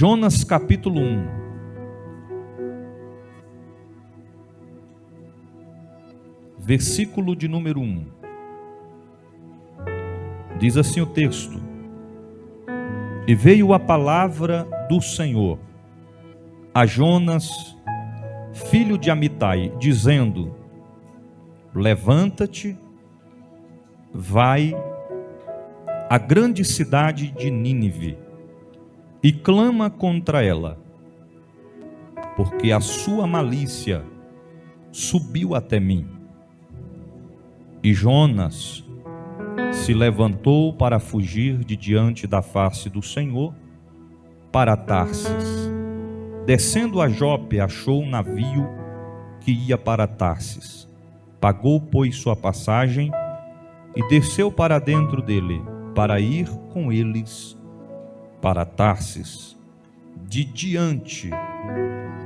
Jonas capítulo 1. Versículo de número 1. Diz assim o texto: E veio a palavra do Senhor a Jonas, filho de Amitai, dizendo: Levanta-te, vai à grande cidade de Nínive e clama contra ela, porque a sua malícia subiu até mim. E Jonas se levantou para fugir de diante da face do Senhor para Tarsis. Descendo a Jope, achou um navio que ia para Tarsis. Pagou, pois, sua passagem e desceu para dentro dele, para ir com eles para Tarsis, de diante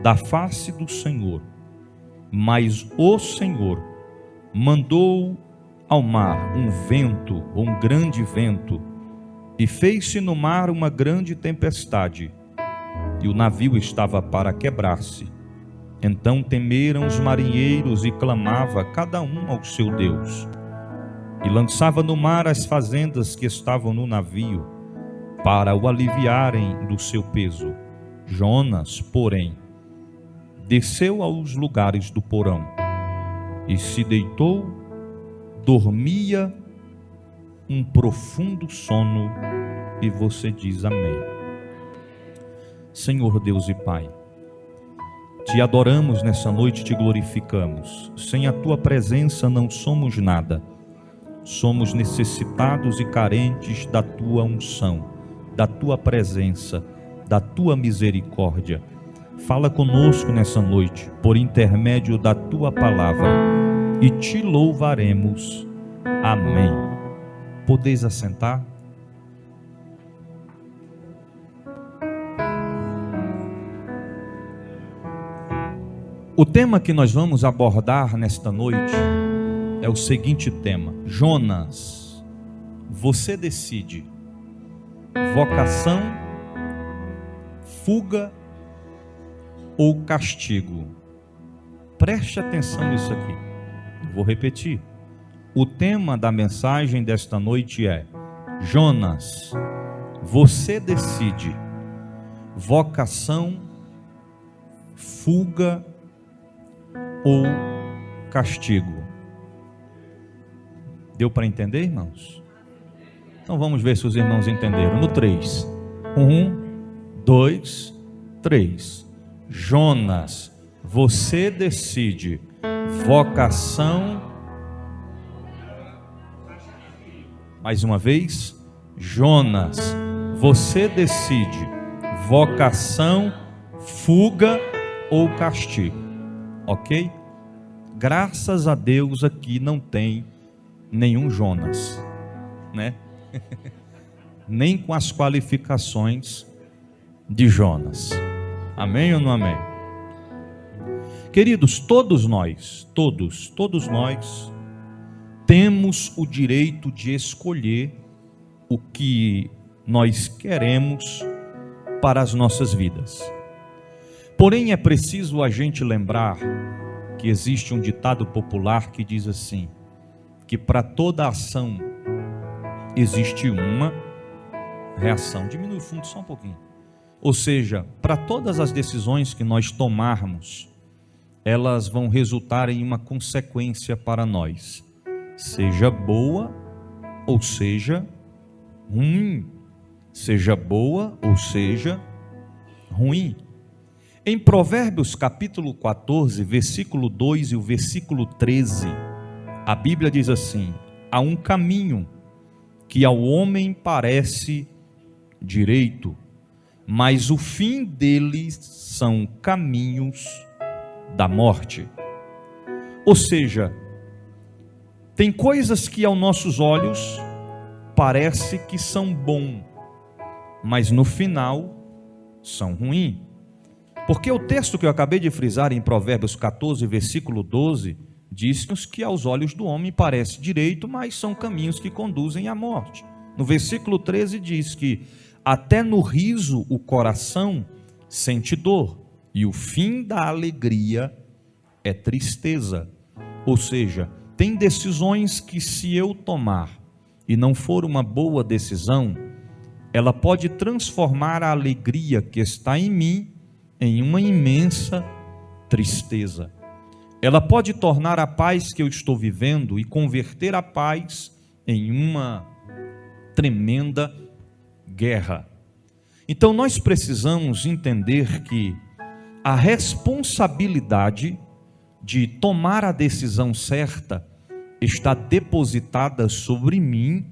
da face do Senhor. Mas o Senhor mandou ao mar um vento, um grande vento, e fez-se no mar uma grande tempestade, e o navio estava para quebrar-se. Então temeram os marinheiros e clamava cada um ao seu Deus, e lançava no mar as fazendas que estavam no navio, para o aliviarem do seu peso. Jonas, porém, desceu aos lugares do porão, e se deitou, dormia um profundo sono, e você diz amém. Senhor Deus e Pai, te adoramos nessa noite, te glorificamos. Sem a tua presença não somos nada. Somos necessitados e carentes da tua unção, da tua presença, da tua misericórdia. Fala conosco nessa noite, por intermédio da tua palavra, e te louvaremos. Amém. Podeis assentar? O tema que nós vamos abordar nesta noite é o seguinte tema: Jonas, você decide. Vocação, fuga ou castigo? Preste atenção nisso aqui. Vou repetir. O tema da mensagem desta noite é: Jonas, você decide. Vocação, fuga ou castigo? Deu para entender, irmãos? Então vamos ver se os irmãos entenderam. No 3. 1, 2, 3. Jonas, você decide. Vocação. Mais uma vez. Jonas, você decide. Vocação, fuga ou castigo. Ok? Graças a Deus aqui não tem nenhum Jonas, né? Nem com as qualificações de Jonas. Amém ou não amém? Queridos, todos nós temos o direito de escolher o que nós queremos para as nossas vidas. Porém, é preciso a gente lembrar que existe um ditado popular que diz assim, que para toda ação existe uma reação. Diminui o fundo só um pouquinho. Ou seja, para todas as decisões que nós tomarmos, elas vão resultar em uma consequência para nós, seja boa ou seja ruim. Seja boa ou seja ruim. Em Provérbios capítulo 14, versículo 2 e o versículo 13, a Bíblia diz assim: há um caminho que ao homem parece direito, mas o fim dele são caminhos da morte. Ou seja, tem coisas que aos nossos olhos parece que são bom, mas no final são ruins. Porque o texto que eu acabei de frisar em Provérbios 14, versículo 12, diz-nos que aos olhos do homem parece direito, mas são caminhos que conduzem à morte. No versículo 13 diz que até no riso o coração sente dor, e o fim da alegria é tristeza. Ou seja, tem decisões que, se eu tomar e não for uma boa decisão, ela pode transformar a alegria que está em mim em uma imensa tristeza. Ela pode tornar a paz que eu estou vivendo e converter a paz em uma tremenda guerra. Então nós precisamos entender que a responsabilidade de tomar a decisão certa está depositada sobre mim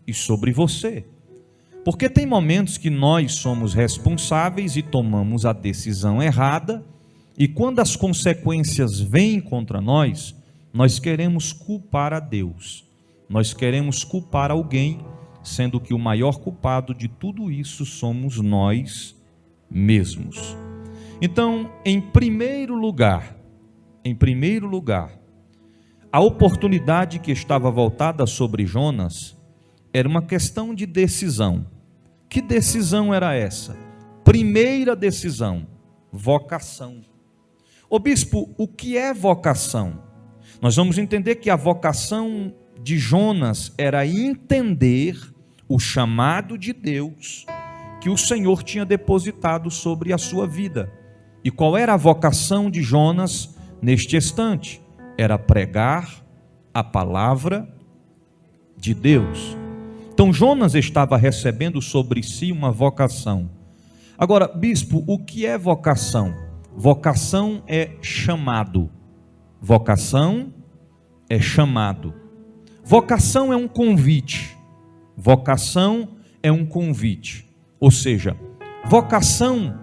e sobre você. Porque tem momentos que nós somos responsáveis e tomamos a decisão errada, e quando as consequências vêm contra nós, nós queremos culpar a Deus, nós queremos culpar alguém, sendo que o maior culpado de tudo isso somos nós mesmos. Então, em primeiro lugar, a oportunidade que estava voltada sobre Jonas era uma questão de decisão. Que decisão era essa? Primeira decisão, vocação. Ô bispo, o que é vocação? Nós vamos entender que a vocação de Jonas era entender o chamado de Deus que o Senhor tinha depositado sobre a sua vida. E qual era a vocação de Jonas neste instante? Era pregar a palavra de Deus. Então Jonas estava recebendo sobre si uma vocação. Agora, bispo, o que é vocação? Vocação é chamado. Vocação é chamado. Vocação é um convite. Vocação é um convite. Ou seja, vocação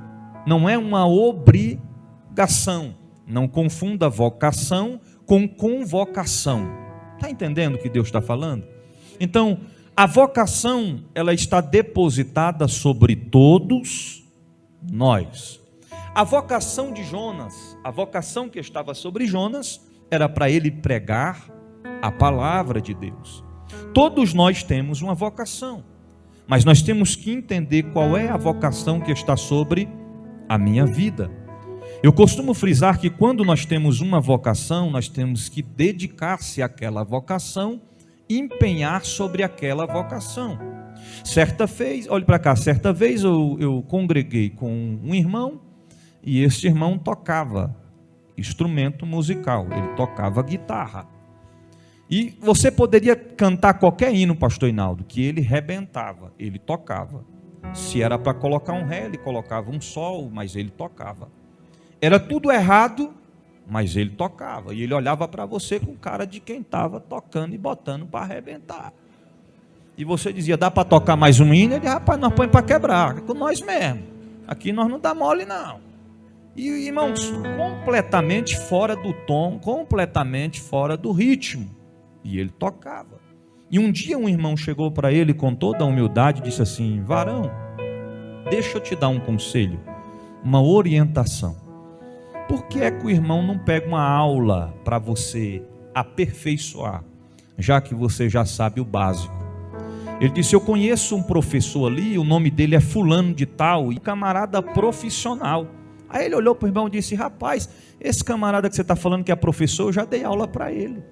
não é uma obrigação. Não confunda vocação com convocação. Está entendendo o que Deus está falando? Então, a vocação, ela está depositada sobre todos nós. A vocação de Jonas, a vocação que estava sobre Jonas, era para ele pregar a palavra de Deus. Todos nós temos uma vocação, mas nós temos que entender qual é a vocação que está sobre a minha vida. Eu costumo frisar que quando nós temos uma vocação, nós temos que dedicar-se àquela vocação, empenhar sobre aquela vocação. Certa vez eu congreguei com um irmão, e esse irmão tocava instrumento musical, ele tocava guitarra. E você poderia cantar qualquer hino, pastor Hinaldo, que ele rebentava, ele tocava. Se era para colocar um ré, ele colocava um sol, mas ele tocava. Era tudo errado, mas ele tocava. E ele olhava para você com cara de quem estava tocando e botando para arrebentar. E você dizia, dá para tocar mais um hino? Ele, rapaz, nós põe para quebrar, é com nós mesmo. Aqui nós não dá mole não. E irmãos, completamente fora do tom, completamente fora do ritmo. E ele tocava. E um dia um irmão chegou para ele com toda a humildade e disse assim, varão, deixa eu te dar um conselho, uma orientação. Por que é que o irmão não pega uma aula para você aperfeiçoar, já que você já sabe o básico? Ele disse, eu conheço um professor ali, o nome dele é fulano de tal, e camarada profissional. Aí ele olhou para o irmão e disse, rapaz, esse camarada que você está falando que é professor, eu já dei aula para ele.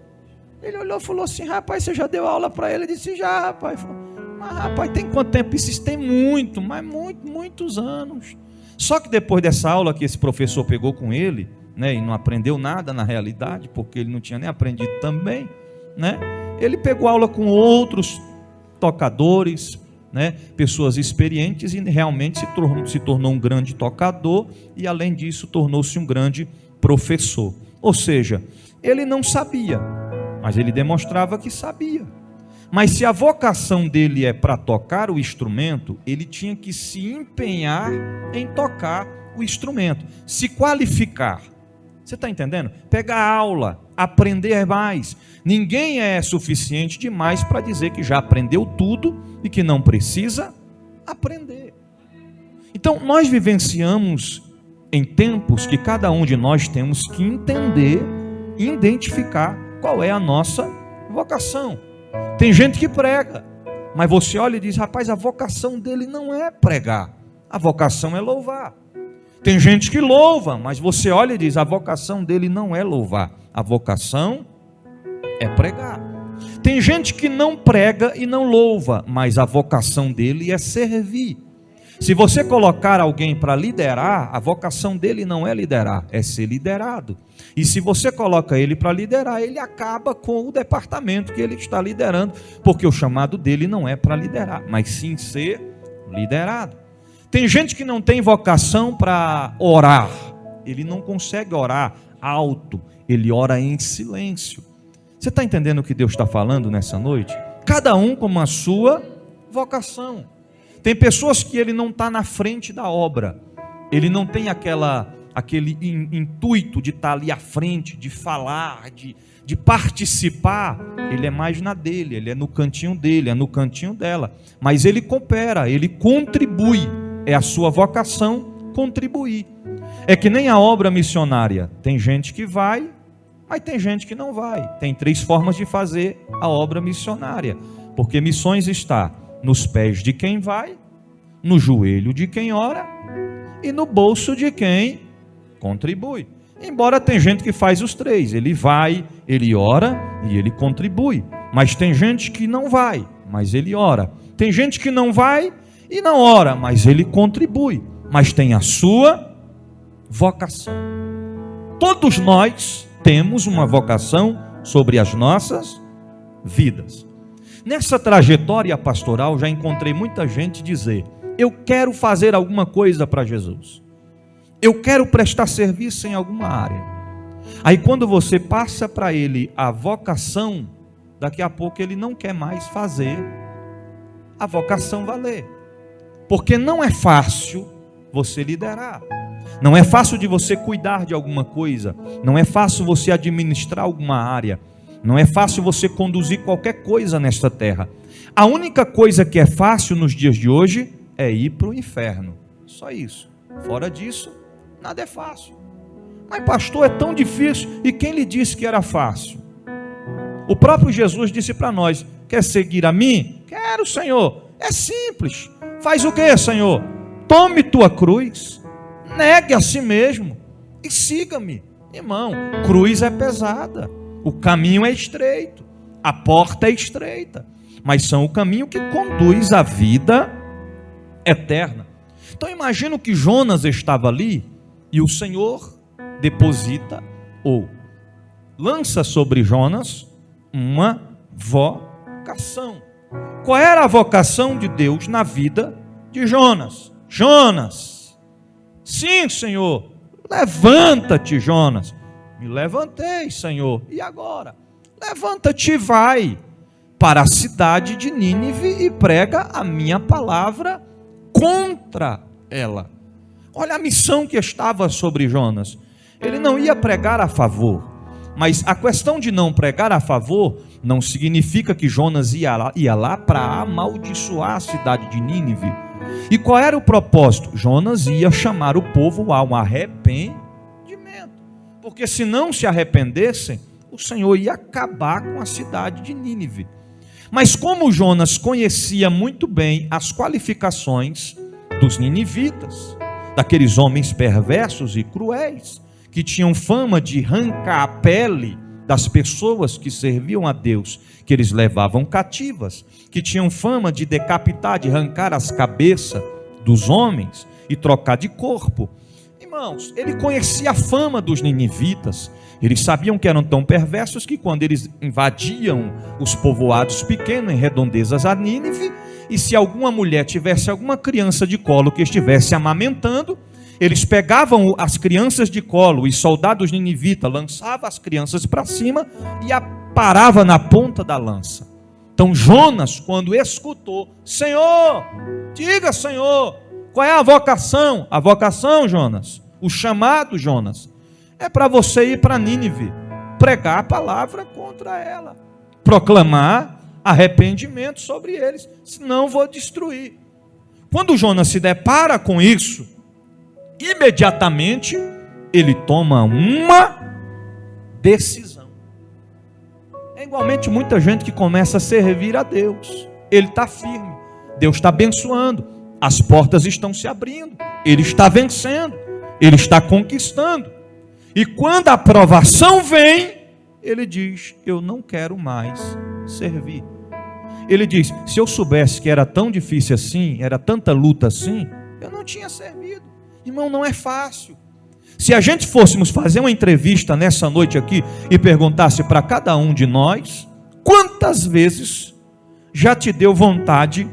Ele olhou e falou assim, rapaz, você já deu aula para ele? Ele disse, já, rapaz. Falou, mas rapaz, tem quanto tempo? Isso tem muitos anos. Só que depois dessa aula que esse professor pegou com ele, né, e não aprendeu nada na realidade, porque ele não tinha nem aprendido também, né, ele pegou aula com outros tocadores, né, pessoas experientes, e realmente se tornou um grande tocador, e além disso tornou-se um grande professor. Ou seja, ele não sabia, mas ele demonstrava que sabia. Mas se a vocação dele é para tocar o instrumento, ele tinha que se empenhar em tocar o instrumento, se qualificar. Você está entendendo? Pegar aula, aprender mais. Ninguém é suficiente demais para dizer que já aprendeu tudo e que não precisa aprender. Então, nós vivenciamos em tempos que cada um de nós temos que entender e identificar qual é a nossa vocação. Tem gente que prega, Mas você olha e diz: rapaz, a vocação dele não é pregar, a vocação é louvar. Tem gente que louva, mas você olha e diz: a vocação dele não é louvar, a vocação é pregar. Tem gente que não prega e não louva, mas a vocação dele é servir. Se você colocar alguém para liderar, a vocação dele não é liderar, é ser liderado. E se você coloca ele para liderar, ele acaba com o departamento que ele está liderando, porque o chamado dele não é para liderar, mas sim ser liderado. Tem gente que não tem vocação para orar, ele não consegue orar alto, ele ora em silêncio. Você está entendendo o que Deus está falando nessa noite? Cada um com a sua vocação. Tem pessoas que ele não está na frente da obra, ele não tem aquele intuito de estar ali à frente, de falar, de participar. Ele é mais na dele, ele é no cantinho dele, é no cantinho dela, mas ele coopera, ele contribui. É a sua vocação contribuir. É que nem a obra missionária, tem gente que vai, mas tem gente que não vai. Tem 3 formas de fazer a obra missionária, porque missões está nos pés de quem vai, no joelho de quem ora e no bolso de quem contribui. Embora tem gente que faz os 3, ele vai, ele ora e ele contribui. Mas tem gente que não vai, mas ele ora. Tem gente que não vai e não ora, mas ele contribui. Mas tem a sua vocação. Todos nós temos uma vocação sobre as nossas vidas. Nessa trajetória pastoral já encontrei muita gente dizer: eu quero fazer alguma coisa para Jesus, eu quero prestar serviço em alguma área. Aí quando você passa para ele a vocação, daqui a pouco ele não quer mais fazer a vocação valer, porque não é fácil você liderar, não é fácil de você cuidar de alguma coisa, não é fácil você administrar alguma área, não é fácil você conduzir qualquer coisa nesta terra. A única coisa que é fácil nos dias de hoje é ir para o inferno, só isso. Fora disso, nada é fácil. Mas pastor, é tão difícil. E quem lhe disse que era fácil? O próprio Jesus disse para nós: quer seguir a mim? Quero, Senhor. É simples. Faz o que, Senhor? Tome tua cruz, negue a si mesmo e siga-me. Irmão, cruz é pesada, o caminho é estreito, a porta é estreita, mas são o caminho que conduz à vida eterna. Então imagina que Jonas estava ali e o Senhor deposita ou lança sobre Jonas uma vocação. Qual era a vocação de Deus na vida de Jonas? Jonas, sim, Senhor. Levanta-te, Jonas. Me levantei, Senhor. E agora? Levanta-te e vai para a cidade de Nínive e prega a minha palavra contra ela. Olha a missão que estava sobre Jonas. Ele não ia pregar a favor, mas a questão de não pregar a favor não significa que Jonas ia lá para amaldiçoar a cidade de Nínive. E qual era o propósito? Jonas ia chamar o povo a um arrependimento, porque se não se arrependessem, o Senhor ia acabar com a cidade de Nínive. Mas como Jonas conhecia muito bem as qualificações dos ninivitas, daqueles homens perversos e cruéis, que tinham fama de arrancar a pele das pessoas que serviam a Deus, que eles levavam cativas, que tinham fama de decapitar, de arrancar as cabeças dos homens e trocar de corpo. Irmãos, ele conhecia a fama dos ninivitas. Eles sabiam que eram tão perversos que quando eles invadiam os povoados pequenos em redondezas a Nínive, e se alguma mulher tivesse alguma criança de colo que estivesse amamentando, eles pegavam as crianças de colo, e soldados ninivitas lançavam as crianças para cima e a parava na ponta da lança. Então Jonas, quando escutou: Senhor, diga, Senhor, qual é a vocação? A vocação, Jonas, o chamado, Jonas, é para você ir para Nínive, pregar a palavra contra ela, proclamar arrependimento sobre eles, senão vou destruir. Quando Jonas se depara com isso, imediatamente ele toma uma decisão. É igualmente muita gente que começa a servir a Deus, ele está firme, Deus está abençoando, as portas estão se abrindo, ele está vencendo, ele está conquistando. E quando a provação vem, ele diz: eu não quero mais servir. Ele diz: se eu soubesse que era tão difícil assim, era tanta luta assim, eu não tinha servido. Irmão, não é fácil. Se a gente fôssemos fazer uma entrevista nessa noite aqui e perguntasse para cada um de nós, quantas vezes já te deu vontade,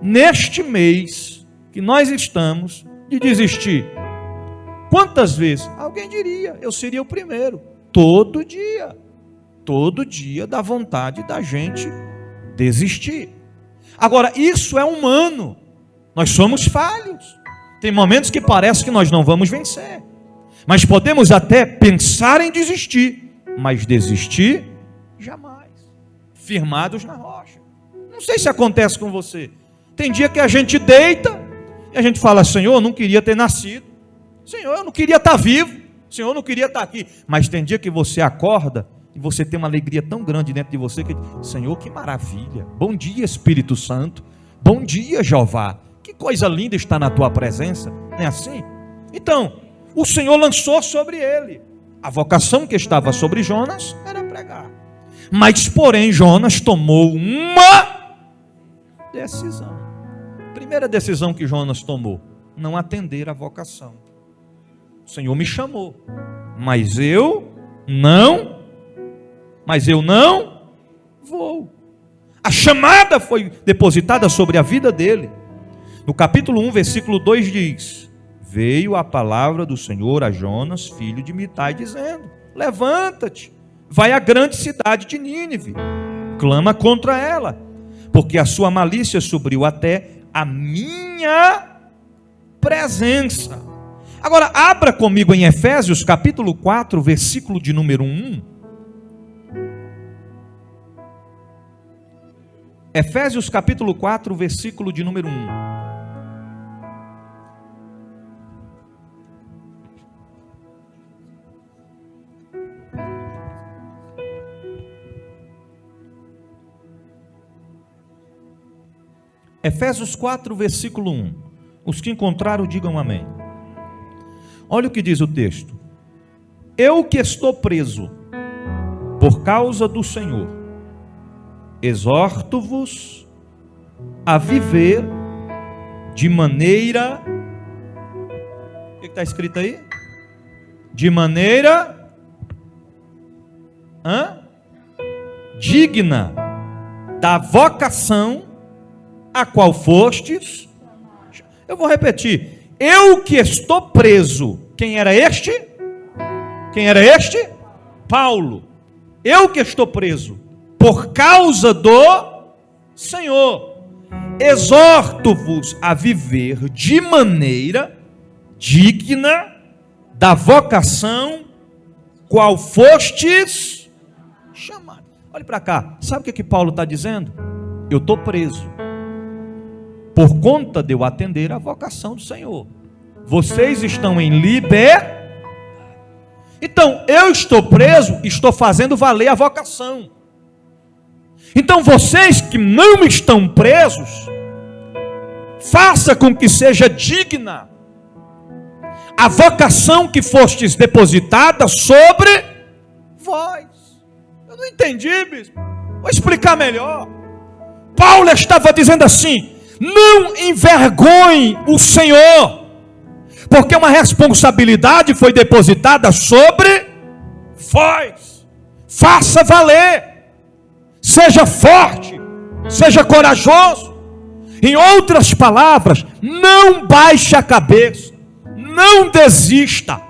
neste mês que nós estamos, de desistir? Quantas vezes? Alguém diria: eu seria o primeiro. Todo dia dá vontade da gente desistir. Agora, isso é humano, nós somos falhos. Tem momentos que parece que nós não vamos vencer, mas podemos até pensar em desistir, mas desistir jamais, firmados na rocha. Não sei se acontece com você. Tem dia que a gente deita e a gente fala: Senhor, eu não queria ter nascido, Senhor, eu não queria estar vivo, Senhor, eu não queria estar aqui. Mas tem dia que você acorda e você tem uma alegria tão grande dentro de você que: Senhor, que maravilha, bom dia Espírito Santo, bom dia Jeová, que coisa linda está na tua presença. Não é assim? Então, o Senhor lançou sobre ele. A vocação que estava sobre Jonas era pregar. Mas, porém, Jonas tomou uma decisão. Primeira decisão que Jonas tomou: não atender a vocação. O Senhor me chamou, mas eu não vou. A chamada foi depositada sobre a vida dele. No capítulo 1, versículo 2 diz: veio a palavra do Senhor a Jonas, filho de Mitai, dizendo: levanta-te, vai à grande cidade de Nínive, clama contra ela, porque a sua malícia subiu até a minha presença. Agora, abra comigo em Efésios capítulo 4, versículo de número 1. Efésios capítulo 4, versículo de número 1. Efésios 4, versículo 1. Os que encontraram, digam amém. Olha o que diz o texto: eu que estou preso por causa do Senhor, exorto-vos a viver de maneira... O que está escrito aí? De maneira digna da vocação a qual fostes. Eu vou repetir: eu que estou preso. Quem era este? Quem era este? Paulo. Eu que estou preso por causa do Senhor, exorto-vos a viver de maneira digna da vocação qual fostes chamados. Olhe para cá, sabe o que Paulo está dizendo? Eu estou preso por conta de eu atender a vocação do Senhor. Vocês estão em liberdade. Então, eu estou preso, estou fazendo valer a vocação. Então, vocês que não estão presos, faça com que seja digna a vocação que fostes depositada sobre vós. Eu não entendi, bispo. Vou explicar melhor. Paulo estava dizendo assim: não envergonhe o Senhor, porque uma responsabilidade foi depositada sobre vós. Faça valer, seja forte, seja corajoso. Em outras palavras, não baixe a cabeça, não desista,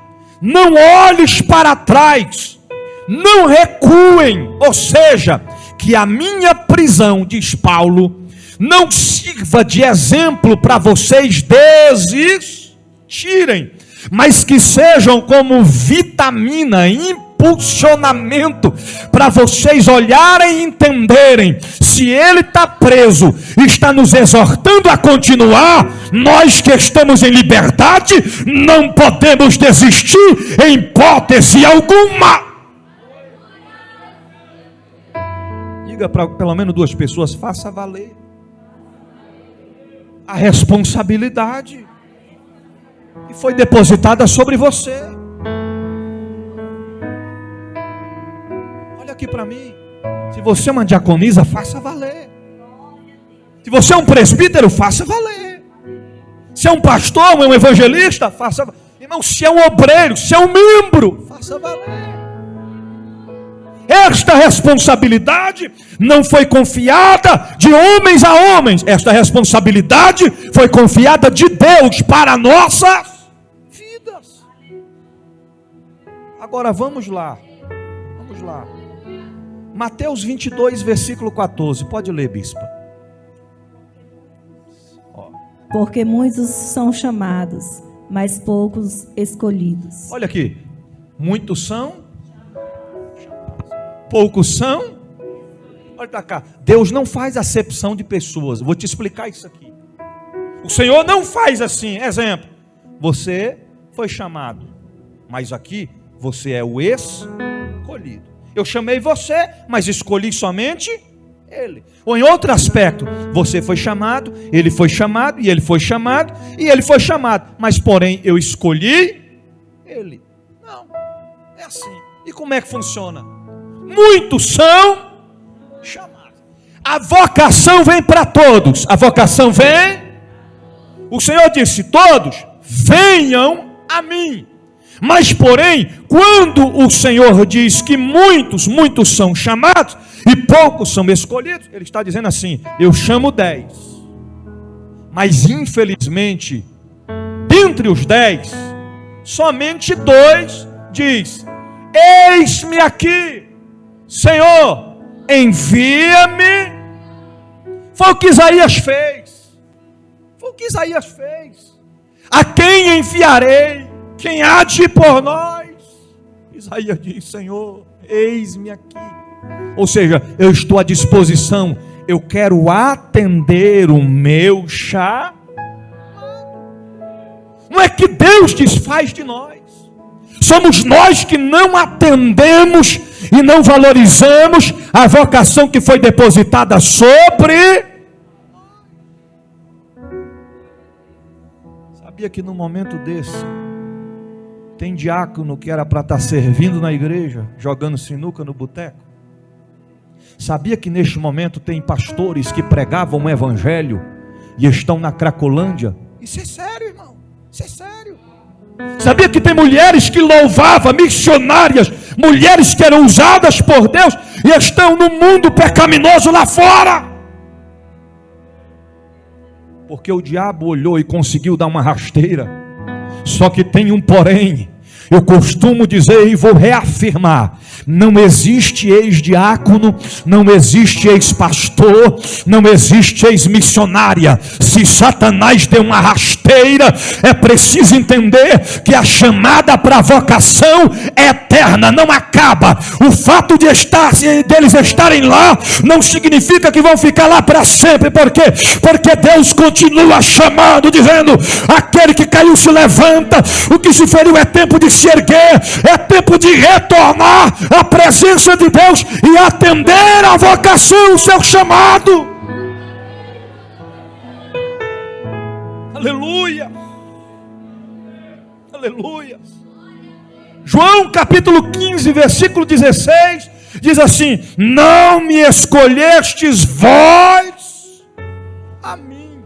não olhes para trás, não recuem. Ou seja, que a minha prisão, diz Paulo, não sirva de exemplo para vocês desistirem, mas que sejam como vitamina, impulsionamento, para vocês olharem e entenderem: se ele está preso, está nos exortando a continuar, nós que estamos em liberdade, não podemos desistir em hipótese alguma. Diga para pelo menos 2 pessoas: faça valer a responsabilidade que foi depositada sobre você. Olha aqui para mim. Se você é uma diaconisa, faça valer. Se você é um presbítero, faça valer. Se é um pastor, um evangelista, faça valer. Irmão, se é um obreiro, se é um membro, faça valer. Esta responsabilidade não foi confiada de homens a homens. Esta responsabilidade foi confiada de Deus para nossas vidas. Agora vamos lá. Vamos lá. Mateus 22, versículo 14. Pode ler, bispa. Porque muitos são chamados, mas poucos escolhidos. Olha aqui. Muitos são, poucos são. Olha para cá. Deus não faz acepção de pessoas. Vou te explicar isso aqui. O Senhor não faz assim. Exemplo. Você foi chamado, mas aqui você é o escolhido. Eu chamei você, mas escolhi somente ele. Ou em outro aspecto, você foi chamado, ele foi chamado, e ele foi chamado, e ele foi chamado. Mas porém, eu escolhi ele. Não, é assim. E como é que funciona? Muitos são chamados. A vocação vem para todos. A vocação vem. O Senhor disse: todos venham a mim. Mas porém, quando o Senhor diz que muitos são chamados e poucos são escolhidos, Ele está dizendo assim: eu chamo 10. Mas infelizmente, dentre os 10, somente 2 diz: eis-me aqui, Senhor, envia-me. Foi o que Isaías fez. Foi o que Isaías fez. A quem enviarei? Quem há de ir por nós? Isaías diz: Senhor, eis-me aqui. Ou seja, eu estou à disposição. Eu quero atender o meu chamado. Não é que Deus desfaz de nós. Somos nós que não atendemos e não valorizamos a vocação que foi depositada sobre. Sabia que no momento desse tem diácono que era para estar servindo na igreja, jogando sinuca no boteco? Sabia que neste momento tem pastores que pregavam o evangelho e estão na Cracolândia? Isso é sério, irmão. Isso é sério. Sabia que tem mulheres que louvavam, missionárias, mulheres que eram usadas por Deus e estão no mundo pecaminoso lá fora? Porque o diabo olhou e conseguiu dar uma rasteira. Só que tem um porém. Eu costumo dizer e vou reafirmar: não existe ex-diácono, não existe ex-pastor, não existe ex-missionária. Se Satanás deu uma rasteira, é preciso entender que a chamada para a vocação é eterna, não acaba. O fato deles estarem lá não significa que vão ficar lá para sempre. Por quê? Porque Deus continua chamando, dizendo: aquele que caiu se levanta, o que se feriu é tempo de se erguer, é tempo de retornar à presença de Deus e atender a vocação, o seu chamado. Aleluia, aleluia. João capítulo 15, versículo 16 diz assim: não me escolhestes vós a mim,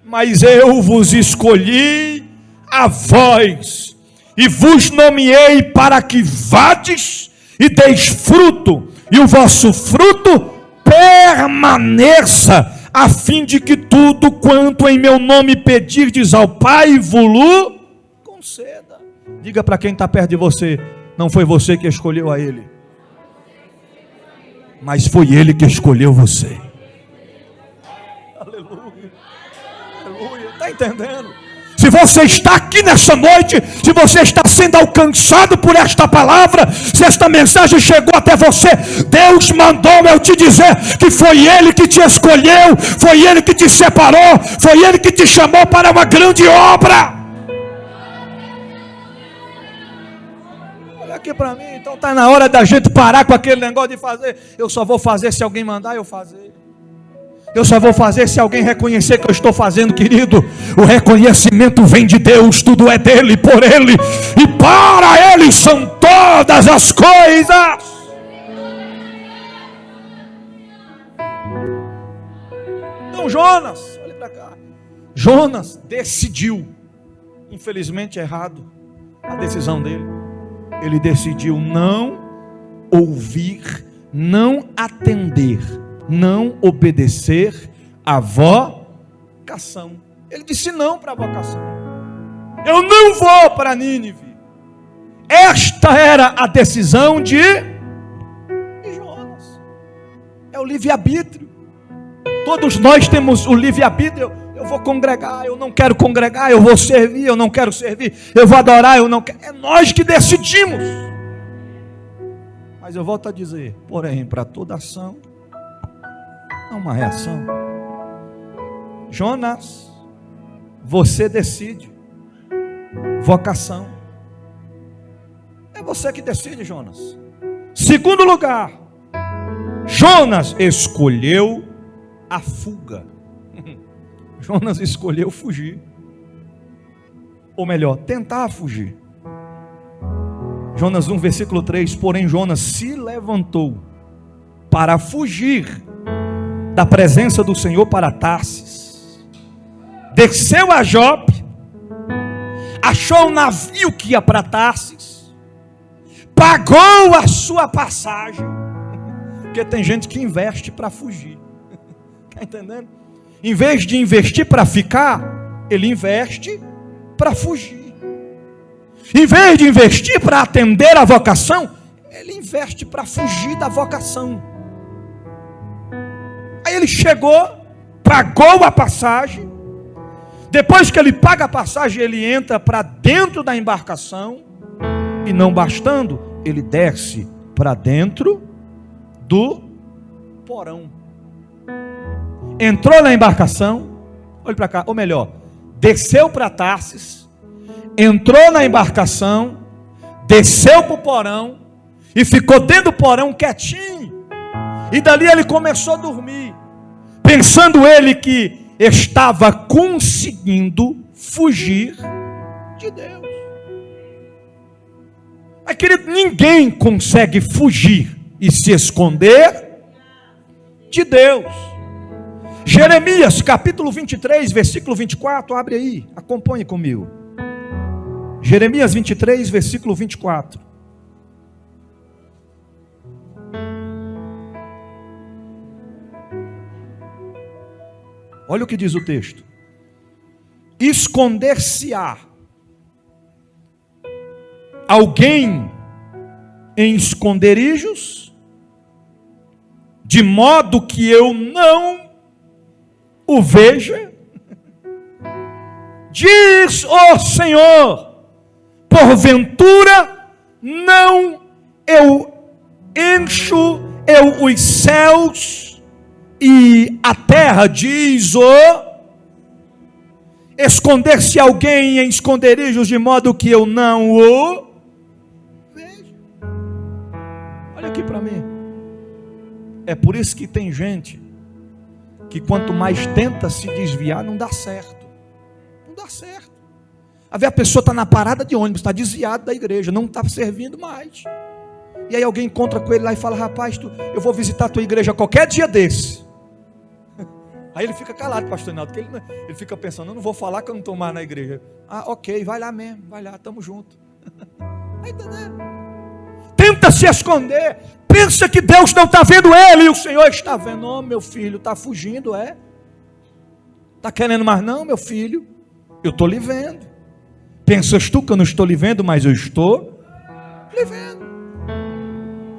mas eu vos escolhi a vós, e vos nomeei para que vades e deis fruto, e o vosso fruto permaneça, a fim de que tudo quanto em meu nome pedirdes ao Pai vos conceda. Diga para quem está perto de você: não foi você que escolheu a Ele, mas foi Ele que escolheu você. Aleluia, aleluia, está entendendo? Se você está aqui nessa noite, se você está sendo alcançado por esta palavra, se esta mensagem chegou até você, Deus mandou eu te dizer que foi Ele que te escolheu, foi Ele que te separou, foi Ele que te chamou para uma grande obra. Olha aqui para mim. Então está na hora da gente parar com aquele negócio de fazer. Eu só vou fazer se alguém mandar eu fazer. Eu só vou fazer se alguém reconhecer que eu estou fazendo, querido. O reconhecimento vem de Deus, tudo é dele, por ele e para ele são todas as coisas. Então Jonas, olha para cá. Jonas decidiu, infelizmente errado, a decisão dele. Ele decidiu não ouvir, não atender, não obedecer à vocação. Ele disse não para a vocação. Eu não vou para Nínive. Esta era a decisão de Jonas. É o livre-arbítrio. Todos nós temos o livre-arbítrio. Eu vou congregar, eu não quero congregar. Eu vou servir, eu não quero servir. Eu vou adorar, eu não quero. É nós que decidimos. Mas eu volto a dizer, porém, para toda ação há uma reação. Jonas, você decide. Vocação. É você que decide, Jonas. Segundo lugar, Jonas escolheu a fuga. Jonas escolheu fugir. Ou melhor, tentar fugir. Jonas 1, versículo 3. Porém Jonas se levantou para fugir da presença do Senhor para Tarsis. Desceu a Jope, achou um navio que ia para Tarsis, pagou a sua passagem, porque tem gente que investe para fugir, está entendendo? Em vez de investir para ficar, ele investe para fugir. Em vez de investir para atender a vocação, ele investe para fugir da vocação. Aí ele chegou, pagou a passagem. Depois que ele paga a passagem, ele entra para dentro da embarcação. E não bastando, ele desce para dentro do porão. Entrou na embarcação, olha para cá, ou melhor, desceu para Tarsis, entrou na embarcação, desceu para o porão e ficou dentro do porão quietinho. E dali ele começou a dormir, pensando ele que estava conseguindo fugir de Deus. Mas querido, ninguém consegue fugir e se esconder de Deus. Jeremias capítulo 23, versículo 24, abre aí, acompanhe comigo. Jeremias 23, versículo 24. Olha o que diz o texto. Esconder-se-á alguém em esconderijos, de modo que eu não o veja, diz o Senhor, porventura não eu encho eu os céus e a terra, diz o esconder-se alguém em esconderijos, de modo que eu não o vejo. Olha aqui para mim. É por isso que tem gente que quanto mais tenta se desviar, não dá certo. Não dá certo. A pessoa está na parada de ônibus, está desviado da igreja, não está servindo mais. E aí alguém encontra com ele lá e fala, rapaz, eu vou visitar a tua igreja qualquer dia desse. Aí ele fica calado, pastor Naldo, porque ele fica pensando, eu não vou falar que eu não estou mais na igreja. Ah, ok, vai lá mesmo, vai lá, estamos juntos. Aí, entendeu? Tenta se esconder, pensa que Deus não está vendo ele, e o Senhor está vendo. Oh, meu filho, está fugindo, é? Está querendo mais não, meu filho? Eu estou lhe vendo. Pensas tu que eu não estou lhe vendo, mas eu estou lhe vendo.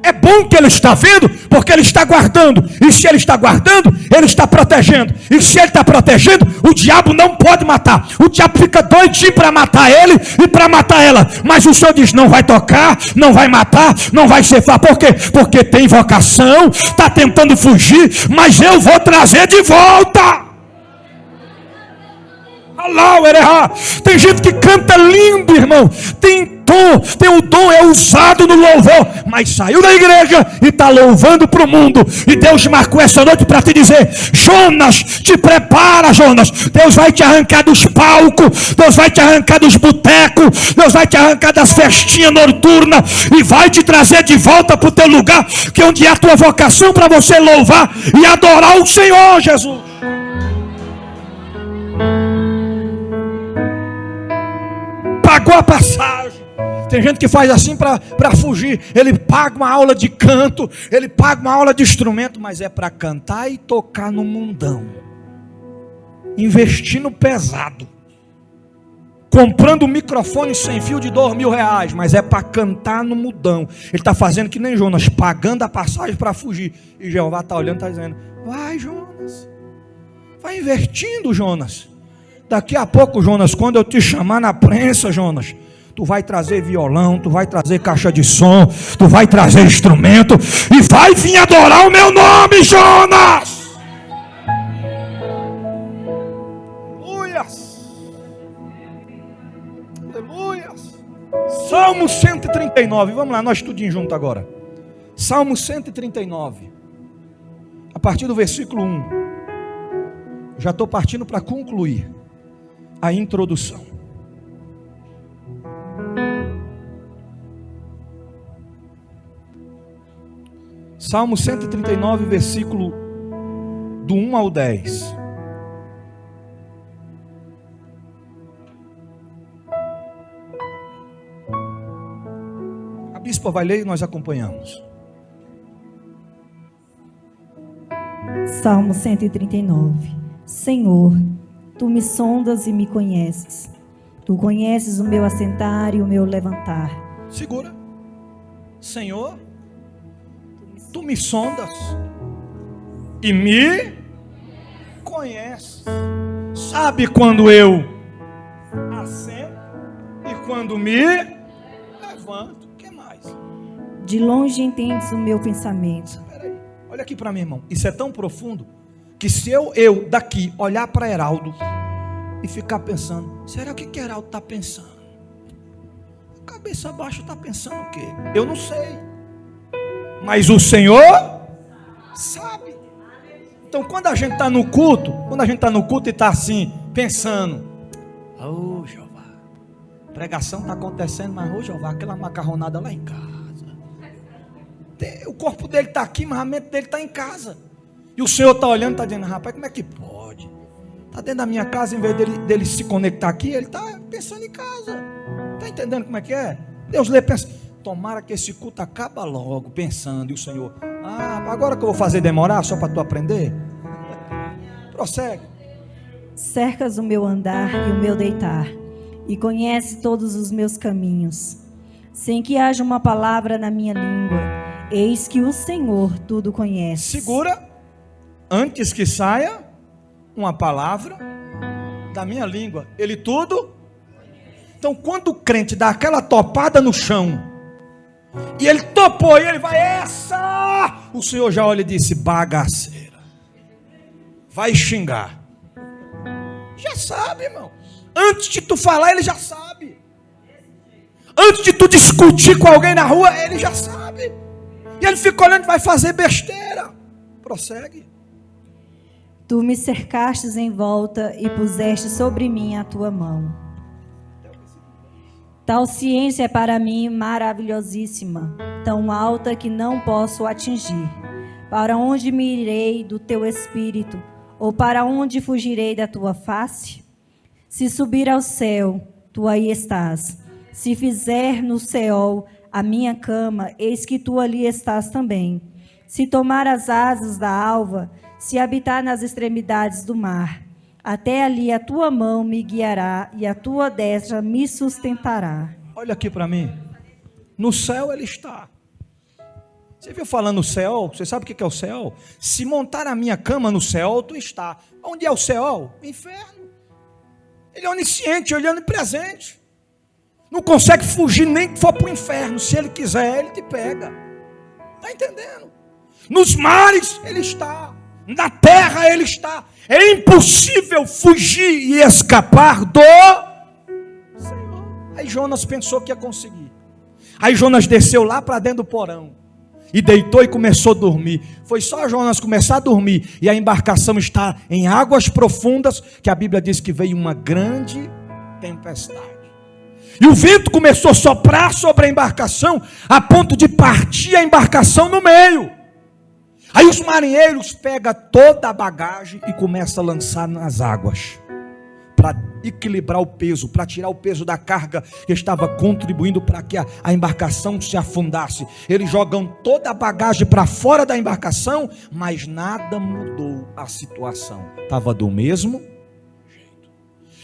É bom que ele está vendo, porque ele está guardando. E se ele está guardando, ele está protegendo. E se ele está protegendo, o diabo não pode matar. O diabo fica doidinho para matar ele e para matar ela. Mas o Senhor diz, não vai tocar, não vai matar, não vai cefar. Por quê? Porque tem vocação, está tentando fugir, mas eu vou trazer de volta. Tem gente que canta lindo, irmão. Tem o dom, é usado no louvor, mas saiu da igreja e está louvando para o mundo. E Deus marcou essa noite para te dizer: Jonas, te prepara, Jonas. Deus vai te arrancar dos palcos, Deus vai te arrancar dos botecos, Deus vai te arrancar das festinhas noturnas e vai te trazer de volta para o teu lugar, que é onde é a tua vocação, para você louvar e adorar o Senhor Jesus. Pagou a passagem. Tem gente que faz assim para fugir. Ele paga uma aula de canto, ele paga uma aula de instrumento, mas é para cantar e tocar no mundão, investindo pesado, comprando um microfone sem fio de R$2.000, mas é para cantar no mundão. Ele está fazendo que nem Jonas, pagando a passagem para fugir. E Jeová está olhando e está dizendo: vai, Jonas, vai investindo, Jonas. Daqui a pouco, Jonas, quando eu te chamar na prensa, Jonas, tu vai trazer violão, tu vai trazer caixa de som, tu vai trazer instrumento e vai vir adorar o meu nome, Jonas. Aleluias. Aleluias. Salmo 139, vamos lá, nós estudinho junto agora. Salmo 139, a partir do versículo 1. Já estou partindo para concluir a introdução. Salmo 139, versículo do 1 ao 10. A bispa vai ler e nós acompanhamos. Salmo 139. Senhor, tu me sondas e me conheces. Tu conheces o meu assentar e o meu levantar. Segura. Senhor, tu me sondas e me conheces. Sabe quando eu assento e quando me levanto. O que mais? De longe entendes o meu pensamento. Espera aí. Olha aqui para mim, irmão. Isso é tão profundo que se eu daqui olhar para Heraldo e ficar pensando: será que Heraldo está pensando? Cabeça baixa está pensando o quê? Eu não sei. Mas o Senhor sabe. Então quando a gente está no culto, e está assim, pensando: oh Jeová, pregação está acontecendo, mas oh Jeová, aquela macarronada lá em casa. O corpo dele está aqui, mas a mente dele está em casa. E o Senhor está olhando e está dizendo: rapaz, como é que pode? Está dentro da minha casa, em vez dele se conectar aqui, ele está pensando em casa. Está entendendo como é que é? Deus lê, pensa: tomara que esse culto acaba logo, pensando. E o Senhor: agora que eu vou fazer demorar só para tu aprender? Prossegue. Cercas o meu andar e o meu deitar, e conheces todos os meus caminhos. Sem que haja uma palavra na minha língua, eis que o Senhor tudo conhece. Segura, antes que saia uma palavra da minha língua, Ele tudo. Então quando o crente dá aquela topada no chão, e ele topou, e ele vai: essa! O Senhor já olha e disse: bagaceira, vai xingar. Já sabe, irmão. Antes de tu falar, ele já sabe. Antes de tu discutir com alguém na rua, ele já sabe. E ele fica olhando e vai fazer besteira. Prossegue. Tu me cercastes em volta e puseste sobre mim a tua mão. Tal ciência é para mim maravilhosíssima, tão alta que não posso atingir. Para onde me irei do teu espírito? Ou para onde fugirei da tua face? Se subir ao céu, tu aí estás. Se fizer no Seol a minha cama, eis que tu ali estás também. Se tomar as asas da alva, se habitar nas extremidades do mar, até ali a tua mão me guiará e a tua destra me sustentará. Olha aqui para mim. No céu ele está. Você viu falando no céu? Você sabe o que é o céu? Se montar a minha cama no céu, tu está. Onde é o céu? O inferno. Ele é onisciente, onipresente. Não consegue fugir nem que for para o inferno. Se ele quiser, ele te pega. Está entendendo? Nos mares ele está. Na terra ele está. É impossível fugir e escapar do Senhor. Aí Jonas pensou que ia conseguir. Aí Jonas desceu lá para dentro do porão e deitou e começou a dormir. Foi só Jonas começar a dormir e a embarcação está em águas profundas que a Bíblia diz que veio uma grande tempestade. E o vento começou a soprar sobre a embarcação a ponto de partir a embarcação no meio. Aí os marinheiros pegam toda a bagagem e começam a lançar nas águas para equilibrar o peso, para tirar o peso da carga que estava contribuindo para que a embarcação se afundasse. Eles jogam toda a bagagem para fora da embarcação, mas nada mudou a situação. Estava do mesmo jeito.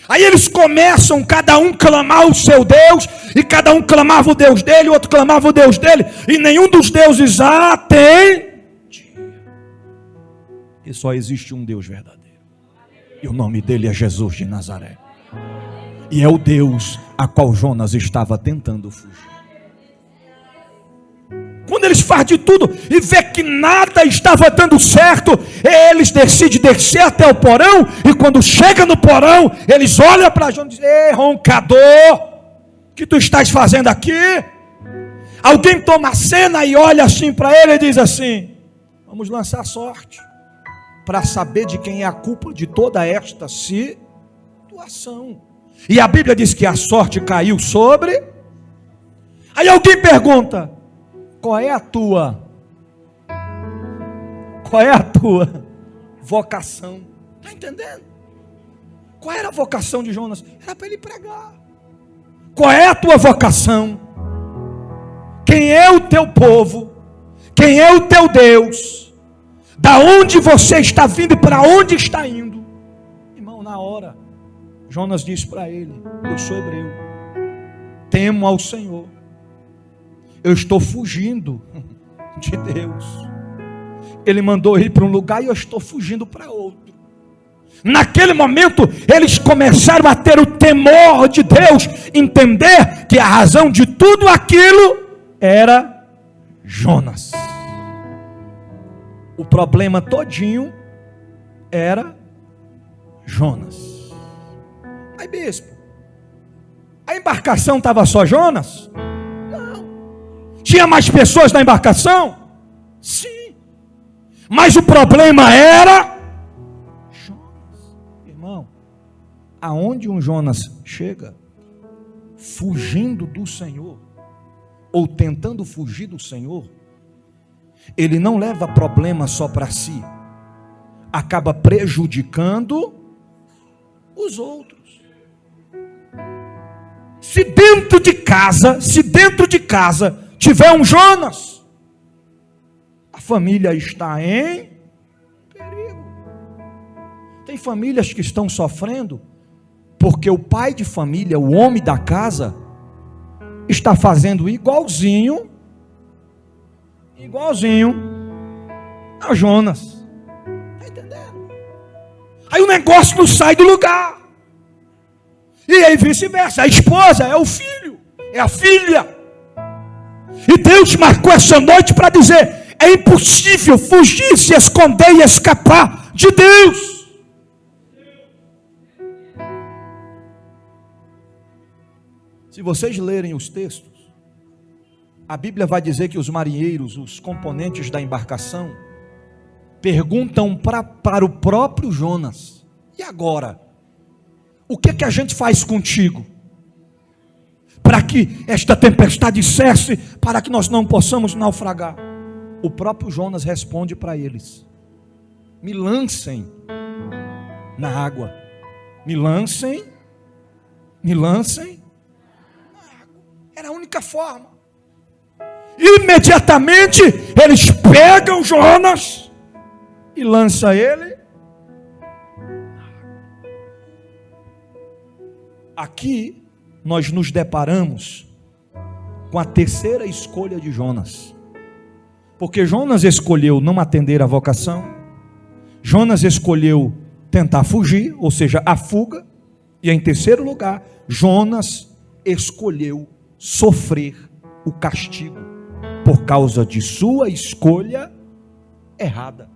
Aí eles começam, cada um clamar o seu Deus, e cada um clamava o Deus dele, o outro clamava o Deus dele, e nenhum dos deuses atendia. E só existe um Deus verdadeiro. E o nome dele é Jesus de Nazaré. E é o Deus a qual Jonas estava tentando fugir. Quando eles fazem de tudo e vê que nada estava dando certo, eles decidem descer até o porão. E quando chega no porão, eles olham para Jonas e dizem: ei, roncador, o que tu estás fazendo aqui? Alguém toma a cena e olha assim para ele e diz assim: vamos lançar sorte para saber de quem é a culpa de toda esta situação. E a Bíblia diz que a sorte caiu sobre. Aí alguém pergunta: qual é a tua vocação? Está entendendo? Qual era a vocação de Jonas? Era para ele pregar. Qual é a tua vocação? Quem é o teu povo? Quem é o teu Deus? Da onde você está vindo e para onde está indo? Irmão, na hora, Jonas disse para ele: eu sou hebreu, temo ao Senhor, eu estou fugindo de Deus. Ele mandou ir para um lugar e eu estou fugindo para outro. Naquele momento, eles começaram a ter o temor de Deus, entender que a razão de tudo aquilo era Jonas. O problema todinho era Jonas. Aí, bispo, a embarcação estava só Jonas? Não. Tinha mais pessoas na embarcação? Sim. Mas o problema era Jonas. Irmão, aonde um Jonas chega, fugindo do Senhor, ou tentando fugir do Senhor, ele não leva problema só para si, acaba prejudicando os outros. Se dentro de casa tiver um Jonas, a família está em perigo. Tem famílias que estão sofrendo porque o pai de família, o homem da casa, está fazendo igualzinho a Jonas. Está entendendo? Aí o negócio não sai do lugar. E aí vice-versa. A esposa é o filho, é a filha. E Deus marcou essa noite para dizer: é impossível fugir, se esconder e escapar de Deus. Se vocês lerem os textos, a Bíblia vai dizer que os marinheiros, os componentes da embarcação, perguntam para o próprio Jonas: e agora? O que a gente faz contigo? Para que esta tempestade cesse, para que nós não possamos naufragar. O próprio Jonas responde para eles: me lancem na água. Me lancem na água. Era a única forma. Imediatamente eles pegam Jonas e lançam ele. Aqui nós nos deparamos com a terceira escolha de Jonas. Porque Jonas escolheu não atender a vocação, Jonas escolheu tentar fugir, ou seja, a fuga, e em terceiro lugar, Jonas escolheu sofrer o castigo por causa de sua escolha errada.